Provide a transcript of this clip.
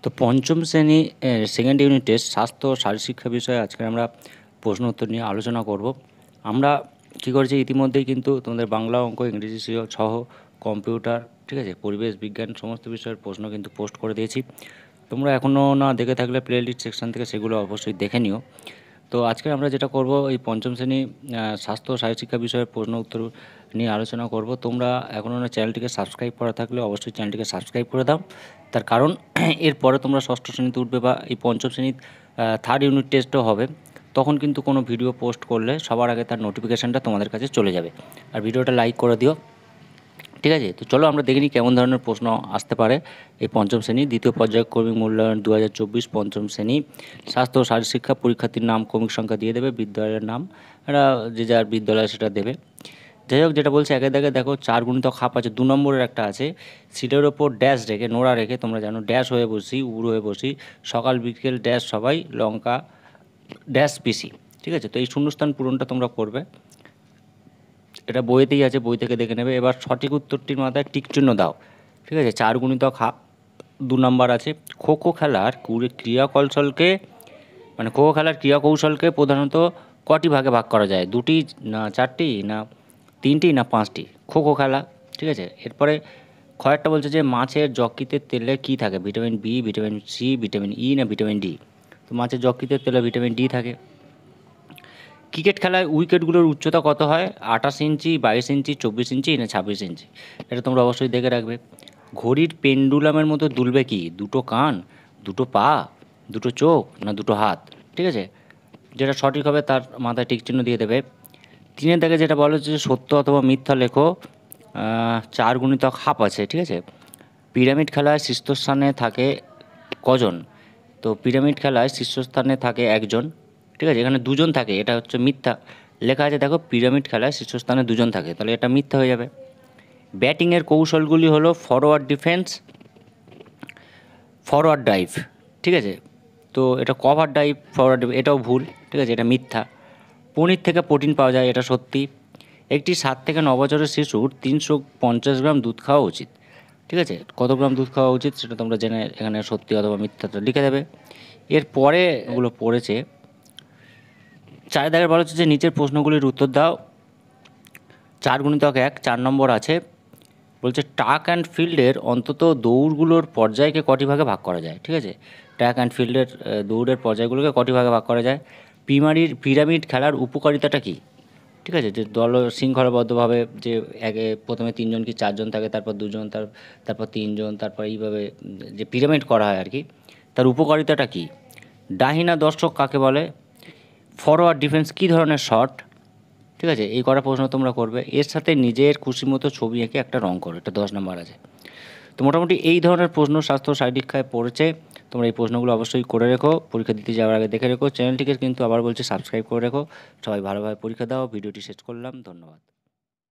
তো পঞ্চম শ্রেণী সেকেন্ড ইউনিট টেস্ট স্বাস্থ্য ও শারীরশিক্ষা বিষয়ে আজকে আমরা প্রশ্ন উত্তর নিয়ে আলোচনা করব। আমরা কী করেছি ইতিমধ্যেই কিন্তু তোমাদের বাংলা, অঙ্ক, ইংরেজি সহ কম্পিউটার, ঠিক আছে, পরিবেশ বিজ্ঞান সমস্ত বিষয়ের প্রশ্ন কিন্তু পোস্ট করে দিয়েছি। তোমরা এখনও না দেখে থাকলে প্লে লিস্ট সেকশন থেকে সেগুলো অবশ্যই দেখে নিও। তো আজকে আমরা যেটা করব, এই পঞ্চম শ্রেণী স্বাস্থ্য ও শারীরশিক্ষা বিষয়ে প্রশ্ন উত্তর নিয়ে আলোচনা করব। তোমরা এখনও না চ্যানেলটিকে সাবস্ক্রাইব করা থাকলে অবশ্যই চ্যানেলটিকে সাবস্ক্রাইব করে দাও। তার কারণ এরপরে তোমরা ষষ্ঠ শ্রেণীতে উঠবে বা এই পঞ্চম শ্রেণীর থার্ড ইউনিট টেস্টও হবে, তখন কিন্তু কোনো ভিডিও পোস্ট করলে সবার আগে তার নোটিফিকেশানটা তোমাদের কাছে চলে যাবে। আর ভিডিওটা লাইক করে দিও, ঠিক আছে। তো চলো আমরা দেখে নিই কেমন ধরনের প্রশ্ন আসতে পারে এই পঞ্চম শ্রেণী দ্বিতীয় পর্যায়ক্রমিক মূল্যায়ন 2024 পঞ্চম শ্রেণী স্বাস্থ্য ও শারীরশিক্ষা। পরীক্ষার্থীর নাম, ক্রমিক সংখ্যা দিয়ে দেবে, বিদ্যালয়ের নাম, এরা যে যার বিদ্যালয় সেটা দেবে। যাই হোক, যেটা বলছে একে দেখে দেখো 4 গুণিতক হাফ আছে, 2 নম্বরের একটা আছে, সিটের ওপর ড্যাশ রেখে, নোড়া রেখে, তোমরা জানো ড্যাশ হয়ে বসি, উড় হয়ে বসি, সকাল বিকেল ড্যাশ সবাই, লঙ্কা ড্যাশ পিসি, ঠিক আছে। তো এই শূন্যস্থান পূরণটা তোমরা করবে, এটা বইতেই আছে, বই থেকে দেখে নেবে। এবার সঠিক উত্তরটির মাথায় টিক চিহ্ন দাও, ঠিক আছে। 4 গুণিতক হাফ 2 নম্বর আছে। খো খো খেলার ক্রিয়াকৌশলকে খো খো খেলার ক্রিয়াকৌশলকে প্রধানত কটি ভাগে ভাগ করা যায়? 2টি না 4টি না 3টি না 5টি? খো খো খেলা, ঠিক আছে। এরপরে কয়েকটা বলছে যে মাছের যকৃতের তেলে কী থাকে? Vitamin B, vitamin C, vitamin E না ভিটামিন ডি? তো মাছের যকৃতের তেলে ভিটামিন ডি থাকে। ক্রিকেট খেলায় উইকেটগুলোর উচ্চতা কত হয়? 28 ইঞ্চি, 22 ইঞ্চি, 24 ইঞ্চি না 26 ইঞ্চি? এটা তোমরা অবশ্যই দেখে রাখবে। ঘড়ির পেন্ডুলামের মতো দুলবে কি? 2টো কান, 2টো পা, 2টো চোখ না 2টো হাত? ঠিক আছে, যেটা সঠিক হবে তার মাথায় টিক চিহ্ন দিয়ে দেবে। 3 থেকে যেটা বলা হচ্ছে সত্য অথবা মিথ্যা লেখো। 4 গুণিতক হাফ আছে, ঠিক আছে। পিরামিড খেলায় শীর্ষস্থানে থাকে কজন? তো পিরামিড খেলায় শীর্ষস্থানে থাকে একজন, ঠিক আছে। এখানে 2জন থাকে, এটা হচ্ছে মিথ্যা। লেখা আছে দেখো পিরামিড খেলায় শীর্ষস্থানে 2জন থাকে, তাহলে এটা মিথ্যা হয়ে যাবে। ব্যাটিংয়ের কৌশলগুলি হলো ফরওয়ার্ড ডিফেন্স, ফরওয়ার্ড ডাইভ, ঠিক আছে। তো এটা কভার ডাইভ, ফরওয়ার্ড ডাইভ, এটাও ভুল, ঠিক আছে, এটা মিথ্যা। পনির থেকে প্রোটিন পাওয়া যায়, এটা সত্যি। একটি 7 থেকে 9 বছরের শিশুর 350 গ্রাম দুধ খাওয়া উচিত, ঠিক আছে। কত গ্রাম দুধ খাওয়া উচিত সেটা তোমরা জেনে এখানে সত্যি অথবা মিথ্যাটা লিখে দেবে। এরপরে ওগুলো পড়েছে 4 দাগের বলা হচ্ছে যে নিচের প্রশ্নগুলির উত্তর দাও। 4 গুণিতক 1 4 নম্বর আছে, বলছে ট্র্যাক অ্যান্ড ফিল্ডের অন্তত দৌড়গুলোর পর্যায়কে কটি ভাগে ভাগ করা যায়? ঠিক আছে, ট্র্যাক অ্যান্ড ফিল্ডের দৌড়ের পর্যায়গুলোকে কটি ভাগে ভাগ করা যায়? পিরামিড খেলার উপকারিতাটা কী? ঠিক আছে, যে দল শৃঙ্খলাবদ্ধভাবে যে প্রথমে 3জন কি 4জন থাকে, তারপর 2জন, তারপর 3জন, তারপর এইভাবে যে পিরামিড করা হয় আর কি, তার উপকারিতাটা কী? ডাহিনা দর্শক কাকে বলে? ফরওয়ার্ড ডিফেন্স কী ধরনের শট? ঠিক আছে, এই কটা প্রশ্ন তোমরা করবে। এর সাথে নিজের খুশি মতো ছবি এঁকে একটা রং করো, এটা 10 নম্বর আছে। তো মোটামুটি এই ধরনের প্রশ্ন স্বাস্থ্য শারীরিক্ষায় পড়েছে, তোমরা এই প্রশ্নগুলো অবশ্যই করে রেখো, পরীক্ষা দিতে যাওয়ার আগে দেখে রেখো। চ্যানেলটিকে কিন্তু আবার বলছি সাবস্ক্রাইব করে রেখো। সবাই ভালোভাবে পরীক্ষা দাও। ভিডিওটি শেষ করলাম, ধন্যবাদ।